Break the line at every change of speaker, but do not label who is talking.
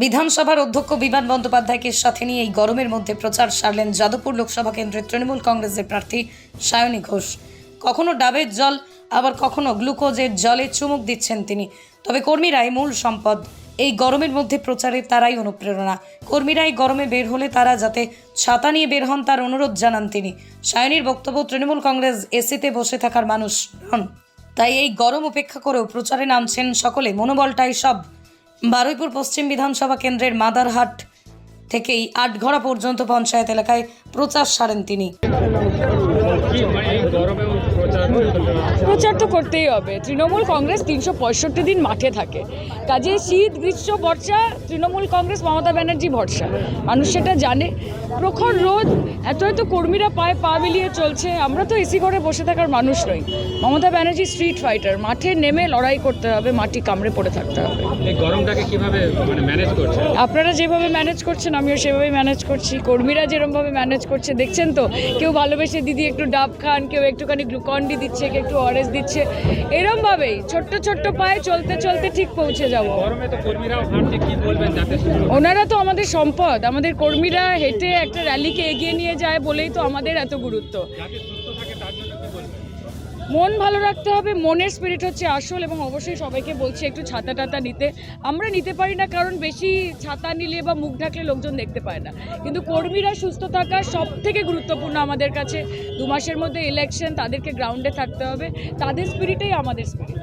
বিধানসভার অধ্যক্ষ বিমান বন্দ্যোপাধ্যায়কে সাথে নিয়ে এই গরমের মধ্যে প্রচার সারলেন যাদবপুর লোকসভা কেন্দ্রের তৃণমূল কংগ্রেসের প্রার্থী সায়নী ঘোষ। কখনো ডাবের জল, আবার কখনো গ্লুকোজের জলে চুমুক দিচ্ছেন তিনি। তবে কর্মীরাই মূল সম্পদ। এই গরমের মধ্যে প্রচারে তারাই অনুপ্রেরণা। কর্মীরা এই গরমে বের হলে তারা যাতে ছাতা নিয়ে বের হন তার অনুরোধ জানান তিনি। সায়নীর বক্তব্য, তৃণমূল কংগ্রেস এসিতে বসে থাকার মানুষ নন, তাই এই গরম উপেক্ষা করেও প্রচারে নামছেন সকলে। মনোবলটাই সব। বারুইপুর পশ্চিম বিধানসভা কেন্দ্রের মাদারহাট থেকেই আটঘরা পর্যন্ত পঞ্চায়েত এলাকায় প্রচার সারেন তিনি।
প্রচার তো করতেই হবে। তৃণমূল কংগ্রেস 365 দিন মাঠে থাকে, কাজে শীত গ্রীষ্ম বর্ষা তৃণমূল কংগ্রেস মমতা ব্যানার্জি ভরসা। মানুষ সেটা জানে। প্রখর রোদ, এত কর্মীরা পায়ে পা মিলিয়ে চলছে। আমরা তো এসি ঘরে বসে থাকার মানুষ নই। মমতা ব্যানার্জি স্ট্রিট ফাইটার, মাঠে নেমে লড়াই করতে হবে, মাটি কামড়ে পড়ে থাকতে হবে।
এই গরমটাকে কিভাবে ম্যানেজ করছেন?
আপনারা যেভাবে ম্যানেজ করছেন আমিও সেভাবেই ম্যানেজ করছি। কর্মীরা যেরকমভাবে ম্যানেজ করছে দেখছেন তো। কেউ ভালোবেসে দিদি একটু ডাব খান, কেউ একটুখানি গ্লুকন্ডি দিচ্ছে, কেউ একটু অরেঞ্জ দিচ্ছে। এরমভাবেই ছোট্ট ছোট্ট পায়ে চলতে চলতে ঠিক পৌঁছে যাব।
গরমে তো কর্মীরাও হাঁটছে, কি বলবেন? যাতে
ওনারা তো আমাদের সম্পদ। আমাদের কর্মীরা হেঁটে একটা র্যালিকে এগিয়ে নিয়ে যায় বলেই তো আমাদের এত গুরুত্ব।
যাতে সুস্থ থাকে তার জন্য কি বলবেন?
মন ভালো রাখতে হবে, মনের স্পিরিট হচ্ছে আসল। এবং অবশ্যই সবাইকে বলছি একটু ছাতা টাতা নিতে। আমরা নিতে পারি না কারণ বেশি ছাতা নিলে বা মুখ ঢাকলে লোকজন দেখতে পায় না, কিন্তু কর্মীরা সুস্থ থাকা সব থেকে গুরুত্বপূর্ণ আমাদের কাছে। 2 মাসের মধ্যে ইলেকশন, তাদেরকে গ্রাউন্ডে থাকতে হবে। তাদের স্পিরিটেই আমাদের স্পিরিট।